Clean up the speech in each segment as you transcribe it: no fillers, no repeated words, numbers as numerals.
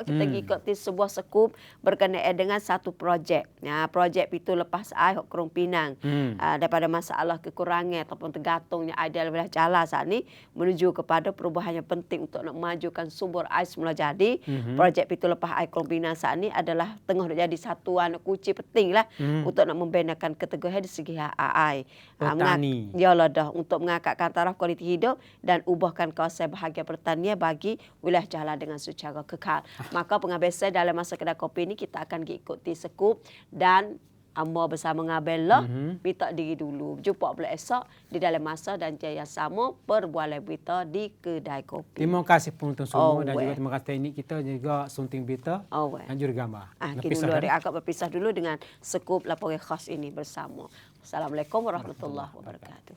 kita ikuti sebuah sekup berkenaan dengan satu projek. Projek itu lepas air Kerong Pinang. Daripada masalah kekurangan ataupun tergantungnya air dalam wilayah Jala saat ini menuju kepada perubahan yang penting untuk nak memajukan sumber air semula jadi. Projek itu lepas air Kerong Pinang saat ini adalah tengah jadi satuan kunci penting lah untuk nak membenakan keteguhan di segi air. Petani. Yalah dah untuk mengangkatkan taraf kualiti hidup dan ubahkan kawasan bahagian pertanian bagi wilayah Jala dengan secara kekal. Maka pengabisan dalam masa kedai kopi ini kita akan ikuti sekup dan Amba bersama Ngabel lah minta diri dulu. Jumpa pula esok di dalam masa dan jaya sama perbualan berita di kedai kopi. Terima kasih penonton semua dan juga terima kasih teknik kita juga sunting berita dan juga gambar. Kita akan berpisah dulu dengan sekup laporan khas ini bersama. Assalamualaikum warahmatullahi wabarakatuh.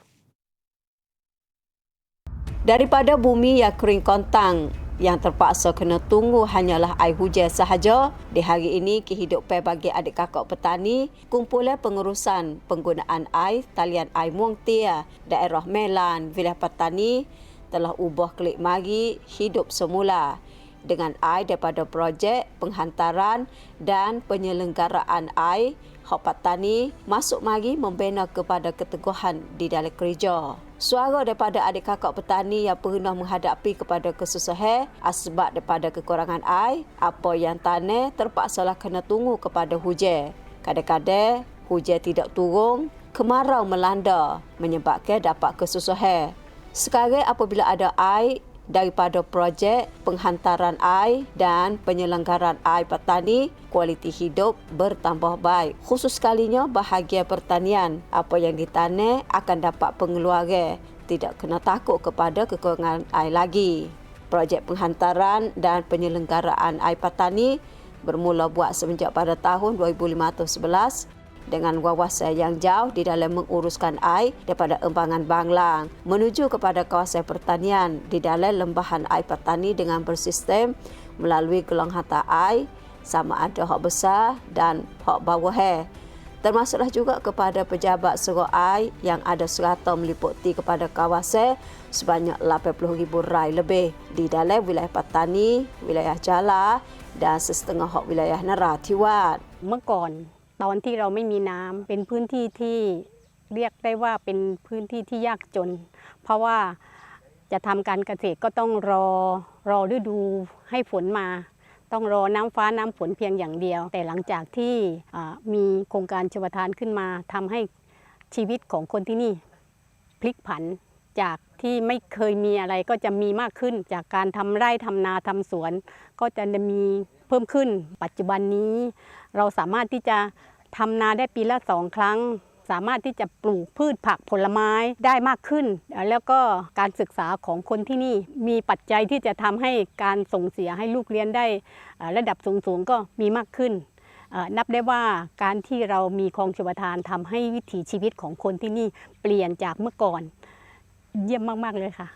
Daripada bumi yang kering kontang, yang terpaksa kena tunggu hanyalah air hujan sahaja, di hari ini kehidupan bagi adik kakak petani, kumpulan pengurusan penggunaan air talian air Muang Tia, daerah Melan, wilayah petani telah ubah kelik mari hidup semula dengan air daripada projek penghantaran dan penyelenggaraan air hak petani masuk mari membina kepada keteguhan di dalam kerja. Suara daripada adik kakak petani yang pernah menghadapi kepada kesusahan sebab daripada kekurangan air, apa yang tanah terpaksalah kena tunggu kepada hujan. Kadang-kadang hujan tidak turun, kemarau melanda menyebabkan dapat kesusahan. Sekarang apabila ada air daripada projek penghantaran air dan penyelenggaraan air petani, kualiti hidup bertambah baik. Khusus sekalinya bahagian pertanian, apa yang ditanam akan dapat pengeluaran, tidak kena takut kepada kekurangan air lagi. Projek penghantaran dan penyelenggaraan air petani bermula buat semenjak pada tahun 2011 dengan wawasan yang jauh di dalam menguruskan air daripada embangan Banglang menuju kepada kawasan pertanian di dalam lembahan air petani dengan bersistem melalui gelang hantar air sama ada hak besar dan hak bawah. Termasuklah juga kepada pejabat serok air yang ada serata meliputi kepada kawasan sebanyak 80,000 rai lebih di dalam wilayah petani, wilayah Jala dan setengah hak wilayah Narathiwat. เมื่อก่อนตอนที่เราไม่มีน้ำเป็นพื้นที่ที่เรียกได้ว่าเป็นพื้นที่ที่ยากจนเพราะว่าจะทำการเกษตรก็ต้องรอฤดูให้ฝนมาต้องรอน้ำฟ้าน้ำฝนเพียงอย่างเดียวแต่หลังจากที่มีโครงการชลประทานขึ้นมาทำให้ชีวิตของคนที่นี่พลิกผันจากที่ไม่เคยมีอะไรก็จะมีมากขึ้นจากการทำไร่ทำนาทำสวนก็จะมีเพิ่มขึ้นปัจจุบันนี้เราสามารถที่จะทำนาได้ปีละ2 ครั้งสามารถที่จะปลูกพืชผักผลไม้ได้มากขึ้นแล้วก็การศึกษาของคนที่นี่มีปัจจัยที่จะทำให้การส่งเสียให้ลูกเรียนได้ระดับสูงก็มีมากขึ้นนับได้ว่าการที่เรามีคลองชลประทานทำให้วิถีชีวิตของคนที่นี่เปลี่ยนจากเมื่อก่อนเยี่ยมมากๆเลยค่ะ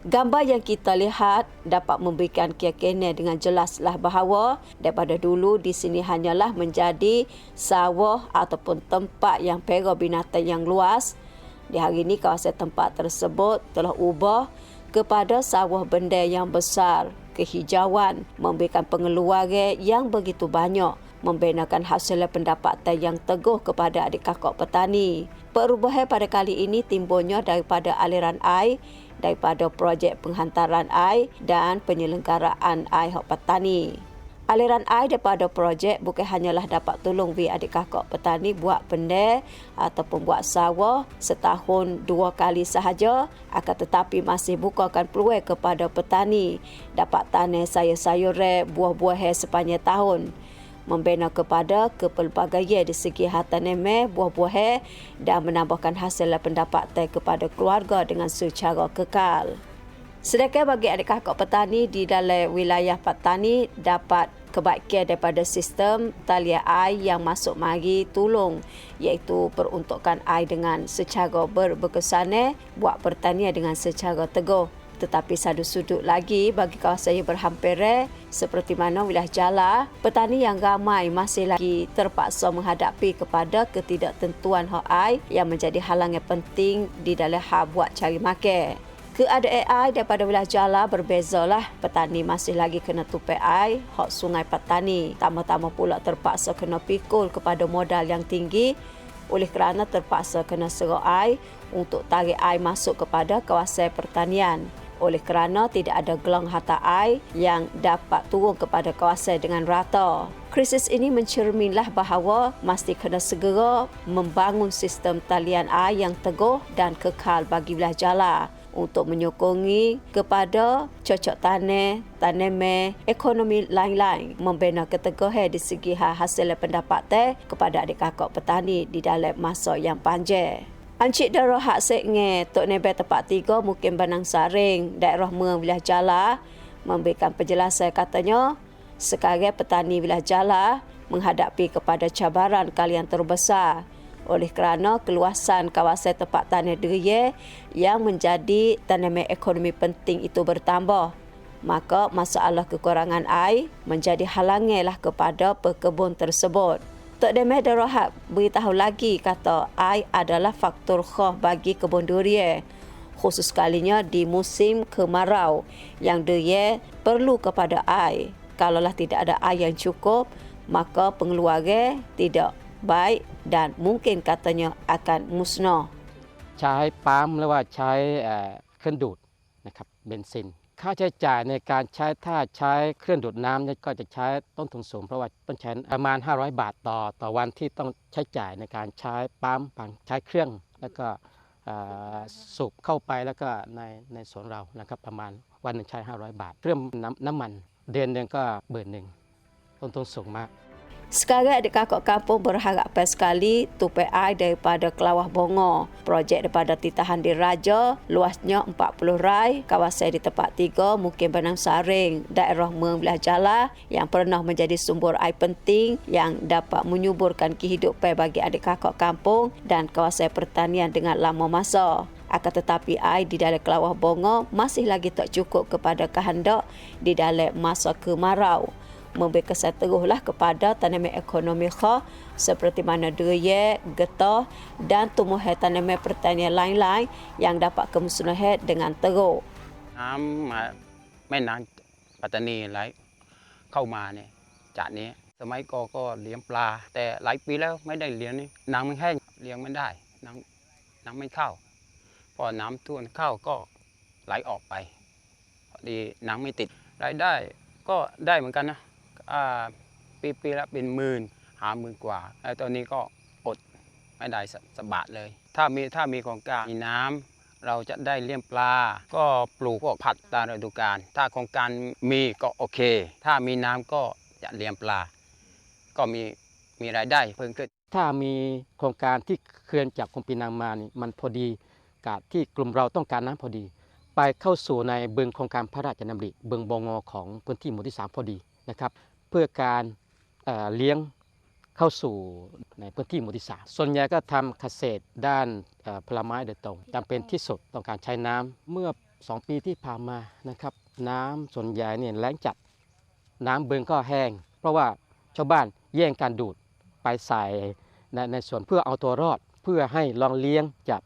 Gambar yang kita lihat dapat memberikan keyakinan dengan jelaslah bahawa daripada dulu di sini hanyalah menjadi sawah ataupun tempat yang pera binatang yang luas. Di hari ini kawasan tempat tersebut telah ubah kepada sawah benda yang besar, kehijauan, memberikan pengeluaran yang begitu banyak, membinakan hasil pendapatan yang teguh kepada adik kakak petani. Perubahan pada kali ini timbulnya daripada aliran air daripada projek penghantaran air dan penyelenggaraan air hak petani. Aliran air daripada projek bukan hanyalah dapat tolong adik kakak petani buat pendek ataupun buat sawah setahun 2 kali sahaja, akan tetapi masih bukakan peluang kepada petani dapat tanam sayur-sayuran, buah-buahan sepanjang tahun, membina kepada kepelbagaian di segi harta nemeh, buah-buahan dan menambahkan hasil pendapatan kepada keluarga dengan secara kekal. Sedangkan bagi adik kakak petani di dalam wilayah petani dapat kebaikan daripada sistem talian air yang masuk mari tolong, iaitu peruntukan air dengan secara berkesanan buat pertanian dengan secara teguh. Tetapi satu sudut lagi bagi kawasan yang berhampiran seperti mana wilayah Jala, petani yang ramai masih lagi terpaksa menghadapi kepada ketidaktentuan hak air yang menjadi halangan penting di dalam hal buat cari makan. Keadaan air daripada wilayah Jala berbezalah. Petani masih lagi kena tupai air hak Sungai Patani. Tambah-tambah pula terpaksa kena pikul kepada modal yang tinggi oleh kerana terpaksa kena serok air untuk tarik air masuk kepada kawasan pertanian. Oleh kerana tidak ada gelang hantar air yang dapat turun kepada kawasan dengan rata. Krisis ini mencerminlah bahawa mesti kena segera membangun sistem talian air yang teguh dan kekal bagi wilayah Jala untuk menyokongi kepada cocok tanam, tanaman, ekonomi lain-lain, membina keteguhan di segi hasil pendapatan kepada adik kakak petani di dalam masa yang panjang. Encik Darah Hak Seknge Tok Nebe Tepat 3 Mukim Benang Saring, daerah Meng wilayah Jala memberikan penjelasan katanya, sekarang petani wilayah Jala menghadapi kepada cabaran kalian terbesar oleh kerana keluasan kawasan tempat tanah deria yang menjadi tanaman ekonomi penting itu bertambah. Maka masalah kekurangan air menjadi halanganlah kepada pekebun tersebut. Tok Demeh Darahak beritahu lagi kata air adalah faktor khas bagi kebun durian, khusus sekalinya di musim kemarau yang durian perlu kepada air. Kalaulah tidak ada air yang cukup, maka pengeluaran tidak baik dan mungkin katanya akan musnah. ใช้ปั๊มหรือว่าใช้เครื่องดูดนะครับเบนซินค่าใช้จ่ายในการใช้ถ้าใช้เครื่องดูดน้ำเนี่ยก็จะใช้ต้นทุนสูงเพราะว่าต้องใช้ประมาณ500 บาทต่อวันที่ต้องใช้จ่ายในการใช้ปั๊มใช้เครื่องแล้วก็สูบเข้าไปแล้วก็ในสวนเรานะครับประมาณวันหนึ่งใช้500 บาทเครื่องน้ำมันเดือนหนึ่งก็10,000ต้นทุนสูงมาก Sekarang adik kakak kampung berharap sekali tupai air daripada Kelawah Bongo. Projek daripada Titahan Diraja, luasnya 40 rai, kawasan di tempat 3 Mukim Benang Saring, daerah Meng wilayah Jala yang pernah menjadi sumber air penting yang dapat menyuburkan kehidupan bagi adik kakak kampung dan kawasan pertanian dengan lama masa. Akan tetapi air di dalam Kelawah Bongo masih lagi tak cukup kepada kehendak di dalam masa kemarau. Memberi kesan teruslah kepada tanaman ekonomi khas seperti mana durian, getah dan tumbuhan tanaman pertanian lain-lain yang dapat kemusnahan dengan teruk. น้ำแม่น้ำปัตตานีไหลเข้ามาเนี่ยจากนี้สมัยก่อนก็เลี้ยงปลาแต่หลายปีแล้วไม่ได้เลี้ยงนี่น้ำมันแห้งเลี้ยงไม่ได้น้ำไม่เข้าพอน้ำท่วมเข้าก็ไหลออกไปพอดีน้ำไม่ติดรายได้ก็ได้เหมือนกันนะปีละเป็น10,000 กว่าแล้วตอนนี้ก็อดไม่ได้สักบาทเลยถ้ามีโครงการมีน้ำเราจะได้เลี้ยงปลาก็ปลูกพวกผักตามฤดูกาลถ้าโครงการมีก็โอเคถ้ามีน้ำก็จะเลี้ยงปลาก็มีรายได้เพิ่มขึ้น ถ้ามีโครงการที่เขื่อนจากกรมปีนังมานี่มันพอดีกับที่กลุ่มเราต้องการน้ำพอดีไปเข้าสู่ในบึงโครงการพระราชดำริบึงบงของพื้นที่หมู่ที่3พอดีนะครับเพื่อการเลี้ยงเข้าสู่ในพื้นที่หมู่ที่3ส่วนใหญ่ก็ทำเกษตรด้านผลไม้โดยตรงจำเป็นที่สุดต้องการใช้น้ำเมื่อ2 ปีที่ผ่านมานะครับน้ำส่วนใหญ่เนี่ยแล้งจัดน้ำบึงก็แห้งเพราะว่าชาวบ้านแย่งการดูดไปใส่ในสวนเพื่อเอาตัวรอดเพื่อให้ลองเลี้ยงจาก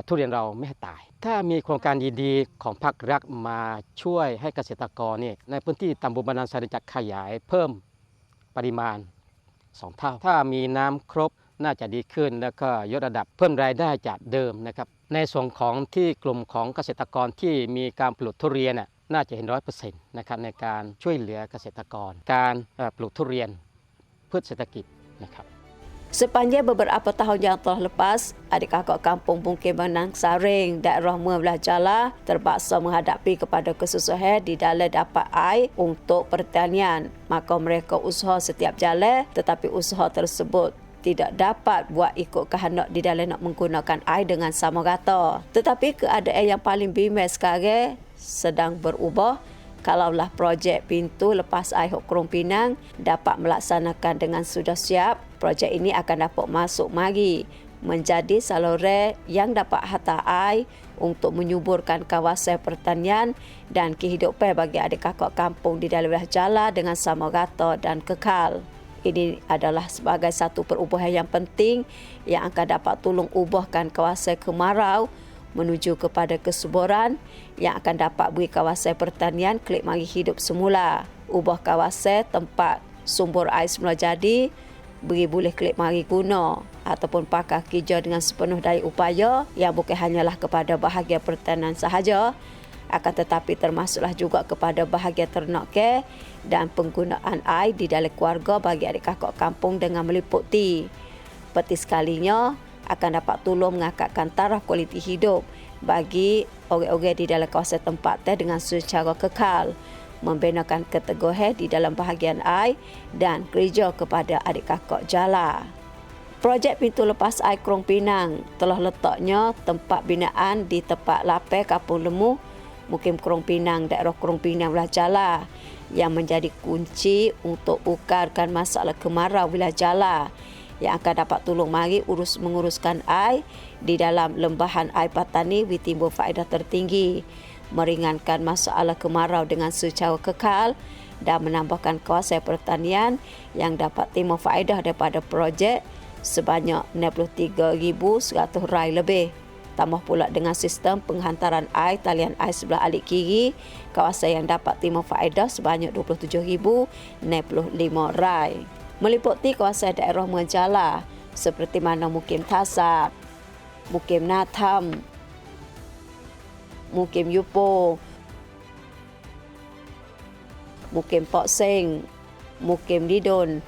ทุเรียนเราไม่ให้ตายถ้ามีโครงการดีๆของภาครัฐมาช่วยให้เกษตรกรเนี่ยในพื้นที่ตำบลบรรนังสาริจะขยายเพิ่มปริมาณ2 เท่าถ้ามีน้ำครบน่าจะดีขึ้นแล้วก็ยกระดับเพิ่มรายได้จากเดิมนะครับในส่วนของที่กลุ่มของเกษตรกรที่มีการปลูกทุเรียนน่าจะเห็น100%นะครับในการช่วยเหลือเกษตรกรการปลูกทุเรียนเพื่อเศรษฐกิจนะครับ Sepanjang beberapa tahun yang telah lepas, adik kakak kampung Mukim Benang Saring, daerah Meng wilayah Jala terpaksa menghadapi kepada kesusahan di dalam dapat air untuk pertanian. Maka mereka usaha setiap jalan tetapi usaha tersebut tidak dapat buat ikut kehendak di dalam nak menggunakan air dengan sama rata. Tetapi keadaan yang paling bimbang sekarang sedang berubah. Kalaulah projek pintu lepas air Krung Pinang dapat melaksanakan dengan sudah siap, projek ini akan dapat masuk mari menjadi saluran yang dapat hantar air untuk menyuburkan kawasan pertanian dan kehidupan bagi adik kakak kampung di dalam wilayah Jala dengan sama rata dan kekal. Ini adalah sebagai satu perubahan yang penting yang akan dapat tolong ubahkan kawasan kemarau menuju kepada kesuburan yang akan dapat beri kawasan pertanian klik mari hidup semula. Ubah kawasan tempat sumber air semula jadi, beri boleh klik mari guna ataupun pakai kerja dengan sepenuh daya upaya yang bukan hanyalah kepada bahagian pertanian sahaja, akan tetapi termasuklah juga kepada bahagian ternak care dan penggunaan air di dalam keluarga bagi adik kakak kampung dengan meliputi. Peti sekalinya akan dapat tolong mengangkatkan taraf kualiti hidup bagi orang-orang di dalam kawasan tempat dengan secara kekal, membinakan keteguhan di dalam bahagian air dan kerja kepada adik kakak jala. Projek pintu lepas air Krong Pinang telah letaknya tempat binaan di tempat lapar Kampung Lemu, Mukim Krong Pinang, daerah Krong Pinang wilayah Jala, yang menjadi kunci untuk ukarkan masalah kemarau wilayah Jala yang akan dapat tolong mari menguruskan air di dalam lembahan air Patani timbul faedah tertinggi, meringankan masalah kemarau dengan secara kekal dan menambahkan kawasan pertanian yang dapat timbul faedah daripada projek sebanyak 63,100 rai lebih. Tambah pula dengan sistem penghantaran air talian air sebelah alik kiri, kawasan yang dapat timbul faedah sebanyak 27,065 rai. Meliputi kawasan daerah Menjala seperti mana Mukim Tasap, Mukim Natam, Mukim Yupo, Mukim Pok Seng, Mukim Didon,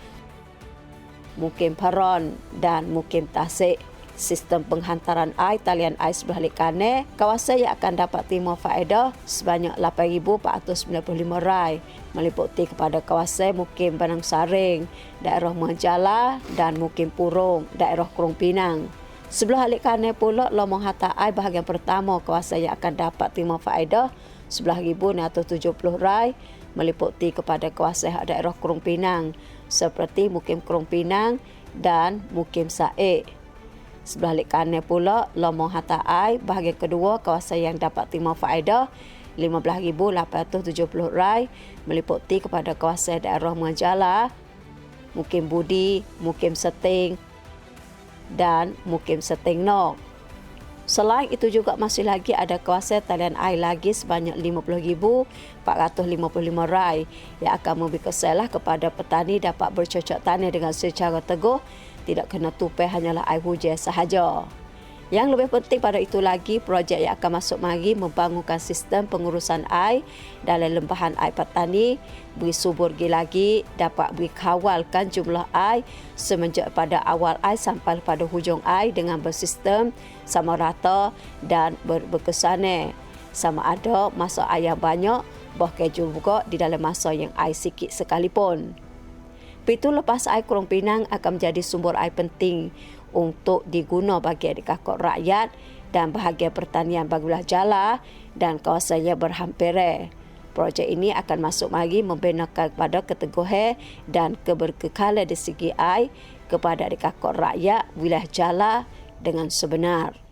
Mukim Paron dan Mukim Tasik. Sistem penghantaran air talian air sebelah alik kanan, kawasan yang akan dapat timbul faedah sebanyak 8,495 rai, meliputi kepada kawasan Mukim Banang Saring, daerah Menjala dan Mukim Purong, daerah Krong Pinang. Sebelah alik kanan pula lomong hantar air bahagian pertama kawasan yang akan dapat timbul faedah 11,670 rai, meliputi kepada kawasan daerah Krong Pinang seperti Mukim Krong Pinang dan Mukim Saik. Sebelah alik kanan pula lomong hantar air bahagian kedua kawasan yang dapat timbul faedah 15,870 rai, meliputi kepada kawasan daerah Menjala, Mukim Budi, Mukim Seting dan Mukim Seting Nok. Selain itu juga masih lagi ada kawasan talian air lagi sebanyak 50,455 rai yang akan memberi kesalah kepada petani dapat bercocok tanam dengan secara teguh, tidak kena tupai hanyalah air hujan sahaja. Yang lebih penting pada itu lagi, projek yang akan masuk mari membangunkan sistem pengurusan air dalam lembahan air Patani, beri subur lagi, dapat beri kawalkan jumlah air semenjak pada awal air sampai pada hujung air dengan bersistem sama rata dan berkesan. Sama ada masa air yang banyak, bahkan juga di dalam masa yang air sikit sekalipun. Pintu lepas air Krong Pinang akan menjadi sumber air penting untuk diguna bagi adik kakak rakyat dan bahagian pertanian bagi wilayah Jala dan kawasan yang berhampiran. Projek ini akan masuk mari membinakan kepada keteguhan dan keberkekalan dari segi air kepada adik kakak rakyat wilayah Jala dengan sebenar.